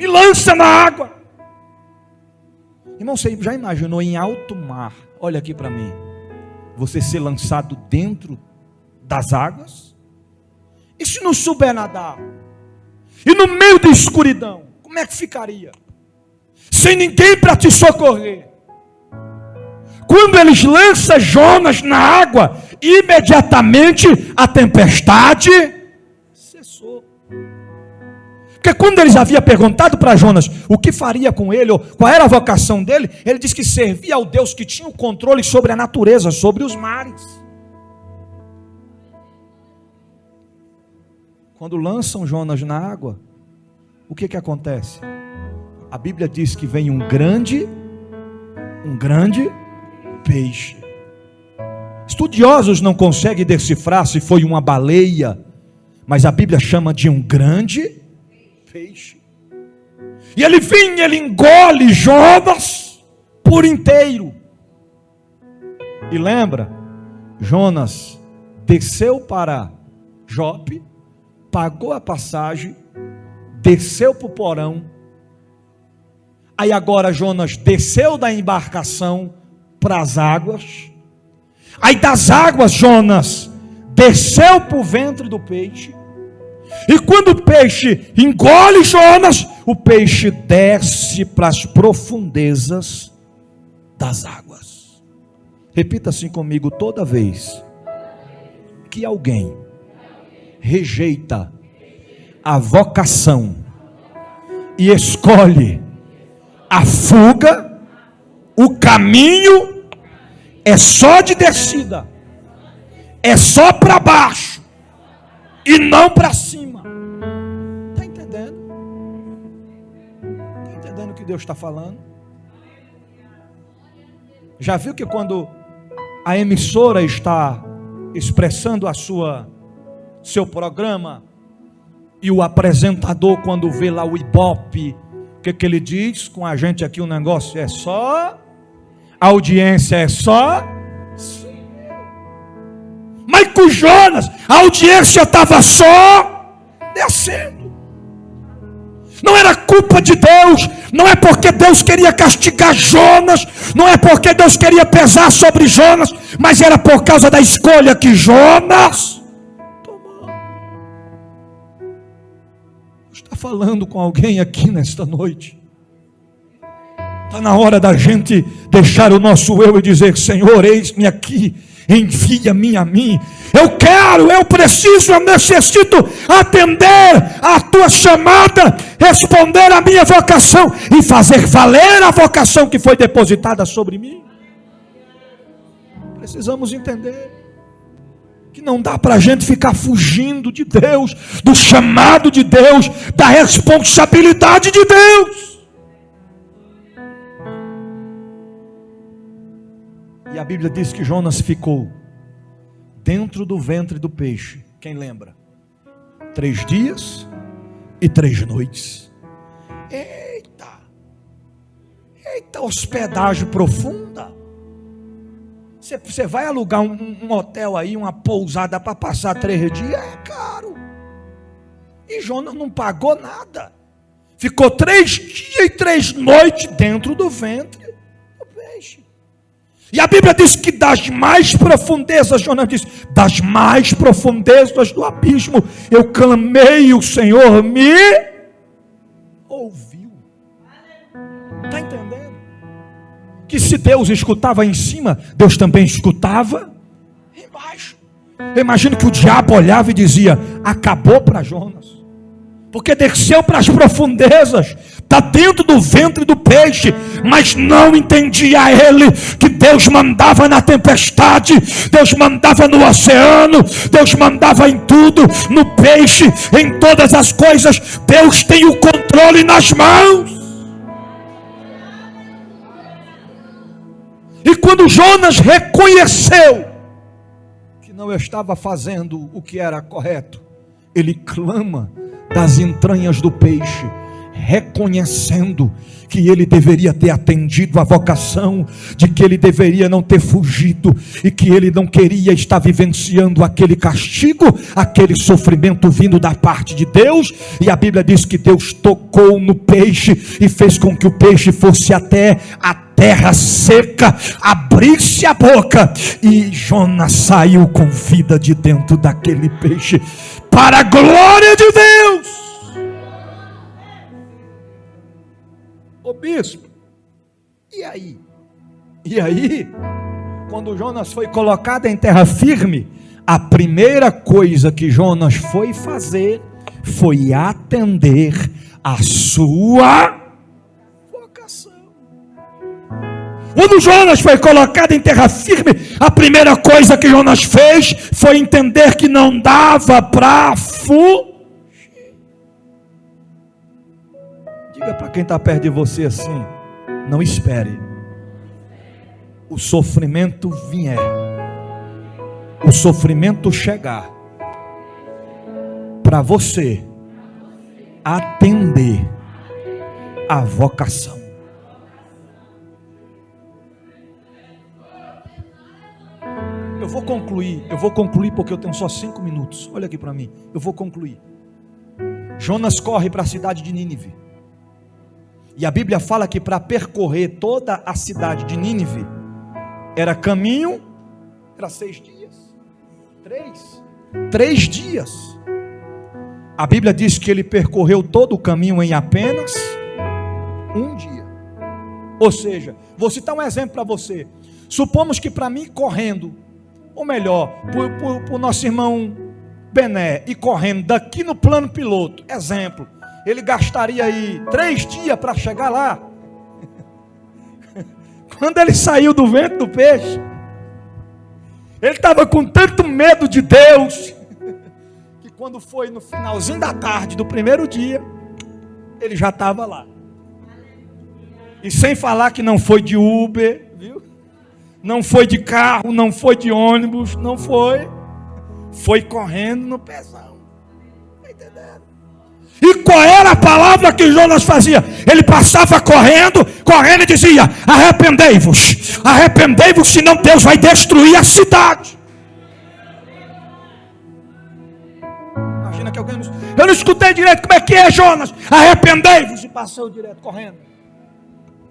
Me lança na água. Irmão, você já imaginou em alto mar, olha aqui para mim, você ser lançado dentro das águas? E se não souber nadar? E no meio da escuridão, como é que ficaria? Sem ninguém para te socorrer. Quando eles lançam Jonas na água, imediatamente a tempestade cessou. Porque quando eles haviam perguntado para Jonas o que faria com ele, ou qual era a vocação dele, ele disse que servia ao Deus que tinha o controle sobre a natureza, sobre os mares. Quando lançam Jonas na água, o que acontece? A Bíblia diz que vem um grande peixe. Estudiosos não conseguem decifrar se foi uma baleia, mas a Bíblia chama de um grande peixe. E ele vem, ele engole Jonas por inteiro. E lembra, Jonas desceu para Jope, pagou a passagem, desceu para o porão. Aí agora Jonas desceu da embarcação para as águas. Aí das águas Jonas desceu para o ventre do peixe. E quando o peixe engole Jonas, o peixe desce para as profundezas das águas. Repita assim comigo: toda vez que alguém rejeita a vocação e escolhe a fuga, o caminho é só de descida, é só para baixo e não para cima. Está entendendo? Está entendendo o que Deus está falando? Já viu que quando a emissora está expressando seu programa, e o apresentador, quando vê lá o Ibope, o que ele diz? Com a gente aqui o negócio é só, a audiência é só, mas com Jonas a audiência estava só descendo. Não era culpa de Deus, não é porque Deus queria castigar Jonas, não é porque Deus queria pesar sobre Jonas, mas era por causa da escolha que Jonas tomou. Está falando com alguém aqui nesta noite. Está na hora da gente deixar o nosso eu e dizer: Senhor, eis-me aqui, envia-me a mim. Eu quero, eu preciso, eu necessito atender a tua chamada, responder a minha vocação e fazer valer a vocação que foi depositada sobre mim. Precisamos entender que não dá para a gente ficar fugindo de Deus, do chamado de Deus, da responsabilidade de Deus. E a Bíblia diz que Jonas ficou dentro do ventre do peixe. Quem lembra? 3 dias e 3 noites. Eita, hospedagem profunda. Você vai alugar um hotel aí, uma pousada para passar 3 dias, é caro. E Jonas não pagou nada. Ficou 3 dias e 3 noites dentro do ventre do peixe. E a Bíblia diz que das mais profundezas, Jonas diz, das mais profundezas do abismo, eu clamei e o Senhor me ouviu. Está entendendo? Que se Deus escutava em cima, Deus também escutava embaixo. Eu imagino que o diabo olhava e dizia: acabou para Jonas, porque desceu para as profundezas, está dentro do ventre do peixe, mas não entendia ele que Deus mandava na tempestade, Deus mandava no oceano, Deus mandava em tudo, no peixe, em todas as coisas. Deus tem o controle nas mãos. E quando Jonas reconheceu que não estava fazendo o que era correto, ele clama das entranhas do peixe: reconhecendo que ele deveria ter atendido a vocação, de que ele deveria não ter fugido, e que ele não queria estar vivenciando aquele castigo, aquele sofrimento vindo da parte de Deus. E a Bíblia diz que Deus tocou no peixe e fez com que o peixe fosse até a terra seca, abrisse a boca, e Jonas saiu com vida de dentro daquele peixe, para a glória de Deus. Ô bispo, e aí? Quando Jonas foi colocado em terra firme, a primeira coisa que Jonas foi fazer foi atender a sua vocação. Quando Jonas foi colocado em terra firme, a primeira coisa que Jonas fez foi entender que não dava para fugir. Diga para quem está perto de você assim: não espere o sofrimento vier, o sofrimento chegar, para você atender a vocação. Eu vou concluir porque eu tenho só 5 minutos. Olha aqui para mim, eu vou concluir. Jonas corre para a cidade de Nínive. E a Bíblia fala que para percorrer toda a cidade de Nínive, era caminho, era 6 dias, 3 dias. A Bíblia diz que ele percorreu todo o caminho em apenas 1 dia. Ou seja, vou citar um exemplo para você. Supomos que para mim correndo, ou melhor, por nosso irmão Bené, e correndo daqui no plano piloto, exemplo, ele gastaria aí 3 dias para chegar lá. Quando ele saiu do ventre do peixe, ele estava com tanto medo de Deus, que quando foi no finalzinho da tarde do primeiro dia, ele já estava lá. E sem falar que não foi de Uber, viu? Não foi de carro, não foi de ônibus, não foi. Foi correndo no pezão. Está entendendo? E qual era a palavra que Jonas fazia? Ele passava correndo e dizia: arrependei-vos, senão Deus vai destruir a cidade. Imagina que alguém eu não escutei direito, como é que é, Jonas? Arrependei-vos, e passou direto, correndo,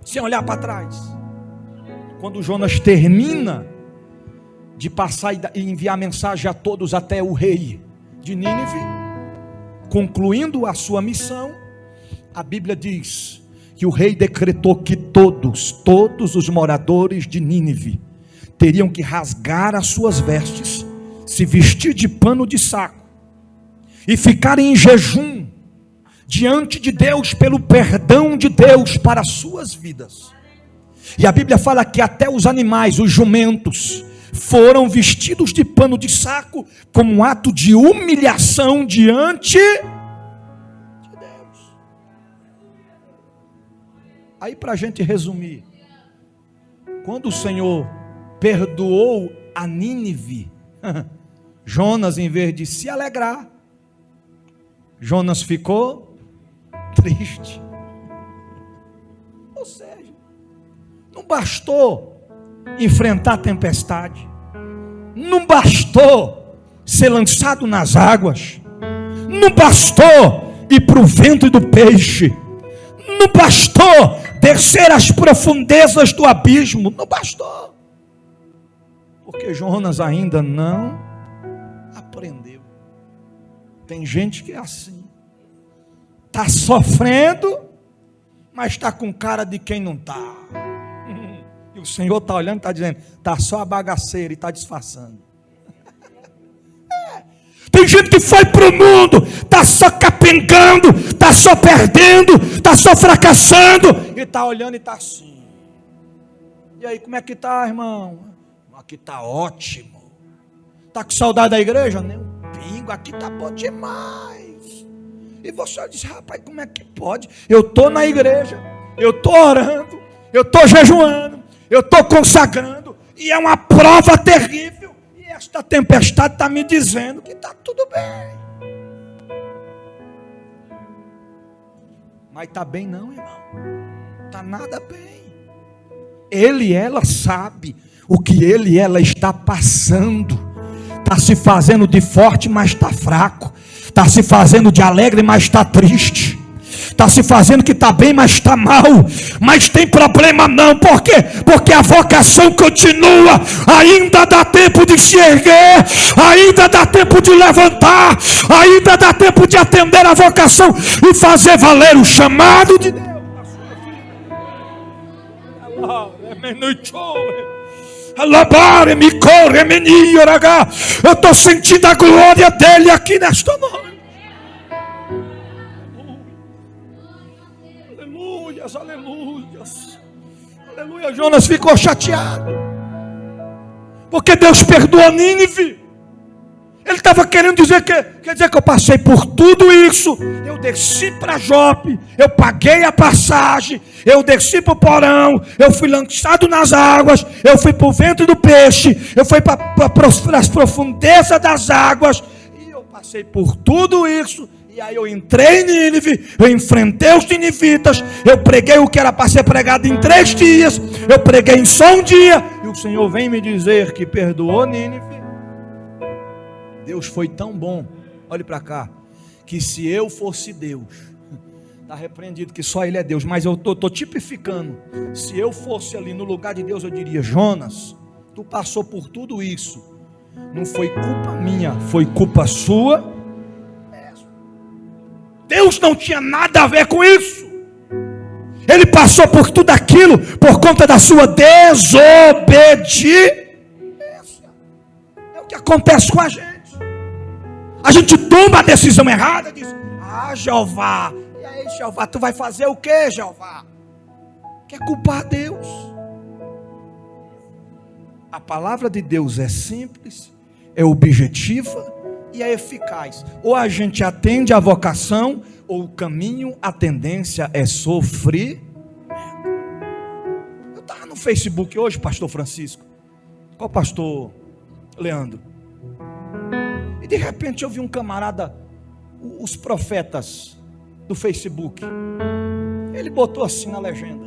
sem olhar para trás. Quando Jonas termina de passar e enviar mensagem a todos até o rei de Nínive, concluindo a sua missão, a Bíblia diz que o rei decretou que todos os moradores de Nínive teriam que rasgar as suas vestes, se vestir de pano de saco e ficarem em jejum diante de Deus pelo perdão de Deus para as suas vidas. E a Bíblia fala que até os animais, os jumentos, foram vestidos de pano de saco como um ato de humilhação diante de Deus. Aí, para a gente resumir, quando o Senhor perdoou a Nínive, Jonas, em vez de se alegrar, Jonas ficou triste. Ou seja, não bastou enfrentar a tempestade, não bastou ser lançado nas águas, não bastou ir para o ventre do peixe, não bastou descer às profundezas do abismo, não bastou, porque Jonas ainda não aprendeu. Tem gente que é assim, está sofrendo, mas está com cara de quem não está. E o Senhor está olhando e está dizendo: está só a bagaceira e está disfarçando. Tem gente que foi para o mundo, está só capengando, está só perdendo, está só fracassando, e está olhando e está assim. E aí, como é que está, irmão? Aqui está ótimo. Está com saudade da igreja? Nem um pingo, aqui está bom demais. E você diz: rapaz, como é que pode? Eu estou na igreja, eu estou orando, eu estou jejuando, eu estou consagrando, e é uma prova terrível, e esta tempestade está me dizendo que está tudo bem. Mas está bem não, irmão. Está nada bem. Ele e ela sabe o que ele e ela está passando. Está se fazendo de forte, mas está fraco. Está se fazendo de alegre, mas está triste. Está se fazendo que está bem, mas está mal. Mas tem problema não. Por quê? Porque a vocação continua. Ainda dá tempo de se erguer. Ainda dá tempo de levantar. Ainda dá tempo de atender a vocação e fazer valer o chamado de Deus. Eu estou sentindo a glória dele aqui nesta noite. Aleluias, aleluias. Aleluia. Jonas ficou chateado porque Deus perdoou Nínive. Ele estava querendo dizer que, quer dizer que eu passei por tudo isso, eu desci para Jope, eu paguei a passagem, eu desci para o porão, eu fui lançado nas águas, eu fui para o ventre do peixe, eu fui para as profundezas das águas, e eu passei por tudo isso, e aí eu entrei em Nínive, eu enfrentei os ninivitas, eu preguei o que era para ser pregado em 3 dias, eu preguei em só um dia, e o Senhor vem me dizer que perdoou Nínive. Deus foi tão bom, olhe para cá, que se eu fosse Deus, está repreendido que só Ele é Deus, mas eu estou tipificando, se eu fosse ali no lugar de Deus, eu diria: Jonas, tu passou por tudo isso, não foi culpa minha, foi culpa sua. Deus não tinha nada a ver com isso, Ele passou por tudo aquilo por conta da sua desobediência. É o que acontece com a gente. A gente toma a decisão errada, diz: ah, Jeová, e aí, Jeová, tu vai fazer o que, Jeová? Quer culpar Deus? A palavra de Deus é simples, é objetiva e é eficaz. Ou a gente atende a vocação, ou o caminho, a tendência é sofrer. Eu estava no Facebook hoje, pastor Francisco, com o pastor Leandro, e de repente eu vi um camarada, os profetas do Facebook, ele botou assim na legenda: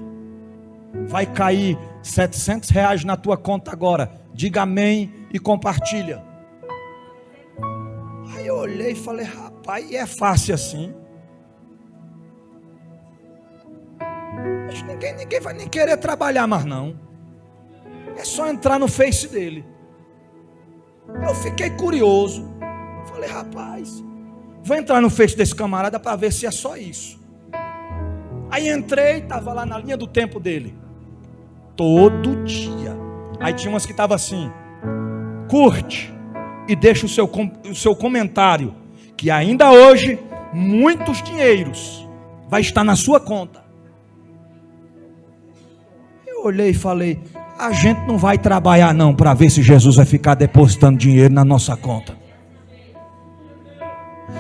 vai cair R$700 na tua conta agora, diga amém e compartilha. Aí eu olhei e falei: rapaz, e é fácil assim? Ninguém vai nem querer trabalhar mais não, é só entrar no Face dele. Eu fiquei curioso, falei: rapaz, vou entrar no Face desse camarada para ver se é só isso. Aí entrei, estava lá na linha do tempo dele, todo dia. Aí tinha umas que estavam assim: curte e deixa o seu comentário, que ainda hoje muitos dinheiros vai estar na sua conta. Eu olhei e falei: a gente não vai trabalhar não para ver se Jesus vai ficar depositando dinheiro na nossa conta.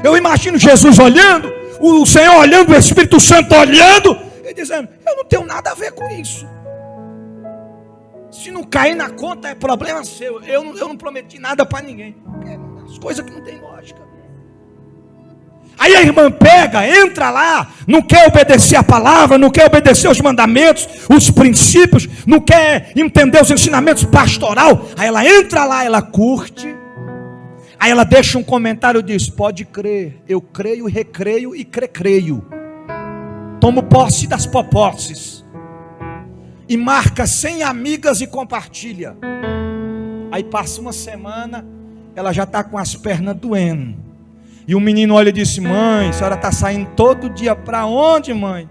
Eu imagino Jesus olhando, o Senhor olhando, o Espírito Santo olhando e dizendo: eu não tenho nada a ver com isso. Se não cair na conta é problema seu. Eu não prometi nada para ninguém. As coisas que não tem lógica. Aí a irmã pega, entra lá, não quer obedecer a palavra, não quer obedecer os mandamentos, os princípios, não quer entender os ensinamentos pastoral. Aí ela entra lá, ela curte. Aí ela deixa um comentário e diz: pode crer, eu creio, recreio e creio. Tomo posse das posses. E marca 100 amigas e compartilha. Aí passa uma semana, ela já está com as pernas doendo. E o menino olha e disse: mãe, a senhora está saindo todo dia para onde, mãe?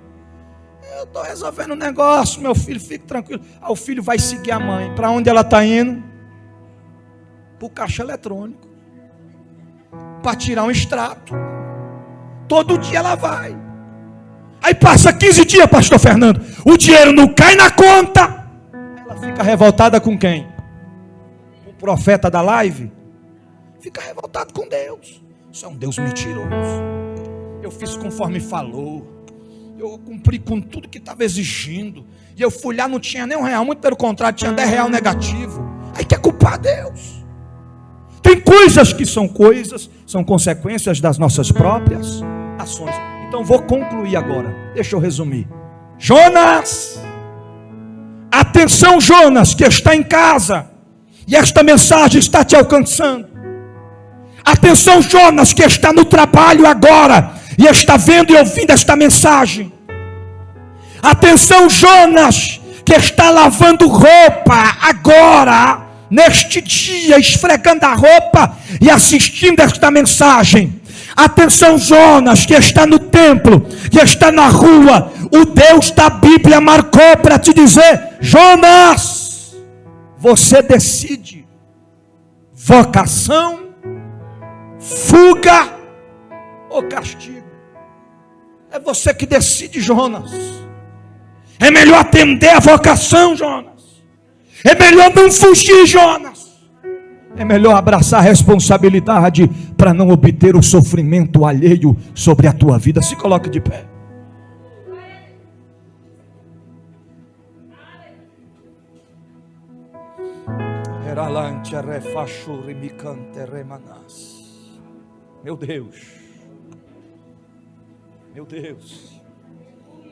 Eu estou resolvendo um negócio, meu filho, fique tranquilo. Aí o filho vai seguir a mãe. Para onde ela está indo? Para o caixa eletrônico, para tirar um extrato. Todo dia ela vai. Aí passa 15 dias, pastor Fernando, o dinheiro não cai na conta. Ela fica revoltada com quem? O profeta da live? Fica revoltado com Deus. Isso é um Deus mentiroso. Eu fiz conforme falou, eu cumpri com tudo que estava exigindo, e eu fui lá, não tinha nem R$1, muito pelo contrário, tinha R$10 negativo. Aí quer culpar Deus. Tem coisas que são consequências das nossas próprias ações. E Então vou concluir agora. Deixa eu resumir. Jonas, atenção Jonas, que está em casa, e esta mensagem está te alcançando. Atenção Jonas, que está no trabalho agora, e está vendo e ouvindo esta mensagem. Atenção Jonas, que está lavando roupa agora, neste dia, esfregando a roupa e assistindo esta mensagem. Atenção Jonas, que está no templo, que está na rua. O Deus da Bíblia marcou para te dizer: Jonas, você decide vocação, fuga ou castigo. É você que decide, Jonas. É melhor atender a vocação, Jonas. É melhor não fugir, Jonas. É melhor abraçar a responsabilidade para não obter o sofrimento alheio sobre a tua vida. Se coloque de pé. Meu Deus. Meu Deus.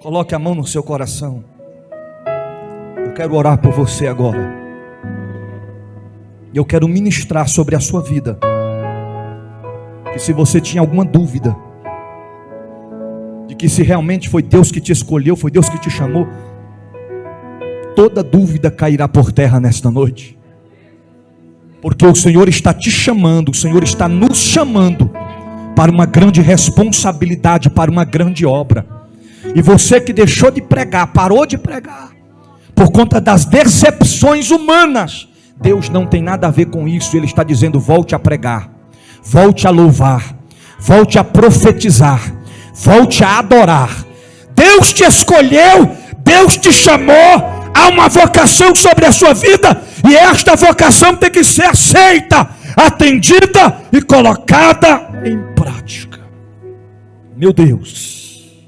Coloque a mão no seu coração. Eu quero orar por você agora. Eu quero ministrar sobre a sua vida. Que se você tinha alguma dúvida de que se realmente foi Deus que te escolheu, foi Deus que te chamou, toda dúvida cairá por terra nesta noite. Porque o Senhor está te chamando, o Senhor está nos chamando para uma grande responsabilidade, para uma grande obra. E você que deixou de pregar, parou de pregar, por conta das decepções humanas, Deus não tem nada a ver com isso. Ele está dizendo: volte a pregar, volte a louvar, volte a profetizar, volte a adorar. Deus te escolheu, Deus te chamou. Há uma vocação sobre a sua vida, e esta vocação tem que ser aceita, atendida e colocada em prática. Meu Deus,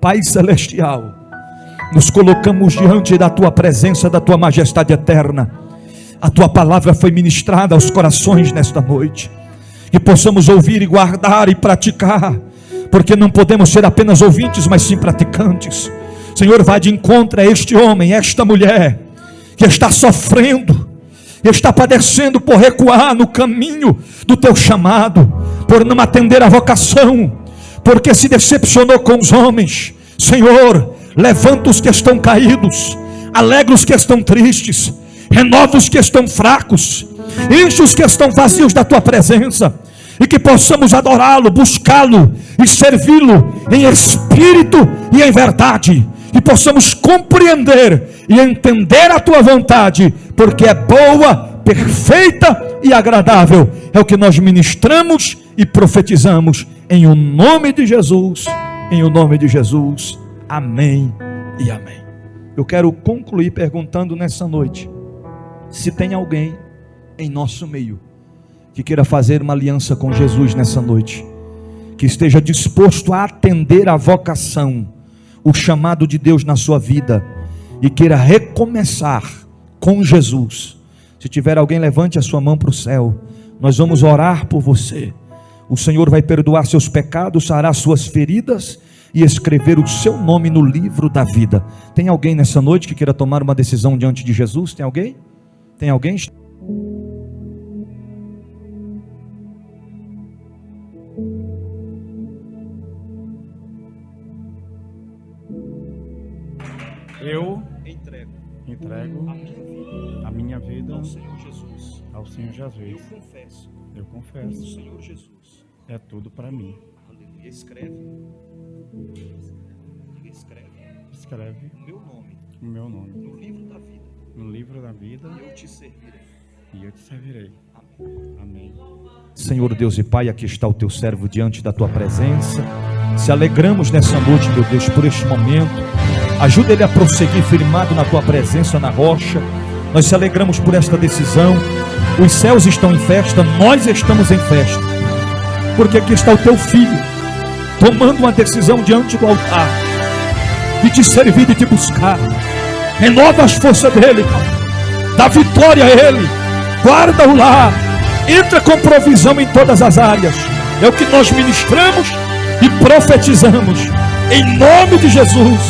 Pai Celestial, nos colocamos diante da Tua presença, da Tua majestade eterna. A Tua palavra foi ministrada aos corações nesta noite, que possamos ouvir e guardar e praticar, porque não podemos ser apenas ouvintes, mas sim praticantes. Senhor, vai de encontro a este homem, a esta mulher, que está sofrendo, que está padecendo por recuar no caminho do Teu chamado, por não atender a vocação, porque se decepcionou com os homens. Senhor, levanta os que estão caídos, alegra os que estão tristes, renova os que estão fracos, enche os que estão vazios da Tua presença, e que possamos adorá-lo, buscá-lo e servi-lo em espírito e em verdade, e possamos compreender e entender a Tua vontade, porque é boa, perfeita e agradável. É o que nós ministramos e profetizamos em o nome de Jesus, em o nome de Jesus. Amém e amém. Eu quero concluir perguntando nessa noite, se tem alguém em nosso meio que queira fazer uma aliança com Jesus nessa noite, que esteja disposto a atender a vocação, o chamado de Deus na sua vida, e queira recomeçar com Jesus. Se tiver alguém, levante a sua mão para o céu. Nós vamos orar por você. O Senhor vai perdoar seus pecados, sarar suas feridas e escrever o seu nome no livro da vida. Tem alguém nessa noite que queira tomar uma decisão diante de Jesus? Tem alguém? Tem alguém? Eu entrego a minha vida ao Senhor Jesus. Eu confesso. O Senhor Jesus É tudo para mim. Aleluia. Escreve o meu nome no livro da vida, e eu te servirei. Amém. Senhor Deus e Pai, aqui está o Teu servo diante da Tua presença. Se alegramos nessa noite, meu Deus, por este momento. Ajuda ele a prosseguir firmado na Tua presença, na rocha. Nós se alegramos por esta decisão. Os céus estão em festa, nós estamos em festa, porque aqui está o Teu filho tomando uma decisão diante do altar de te servir, de te buscar. Renova as forças dele, Pai. Dá vitória a ele, guarda-o lá, entra com provisão em todas as áreas. É o que nós ministramos e profetizamos em nome de Jesus.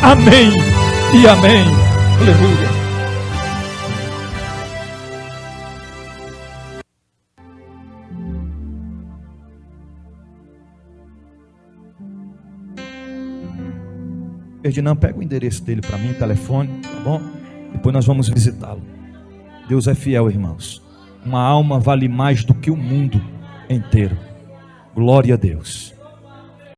Amém e amém. Aleluia. Ferdinand, pega o endereço dele para mim, telefone, tá bom? Depois nós vamos visitá-lo. Deus é fiel, irmãos. Uma alma vale mais do que o mundo inteiro. Glória a Deus.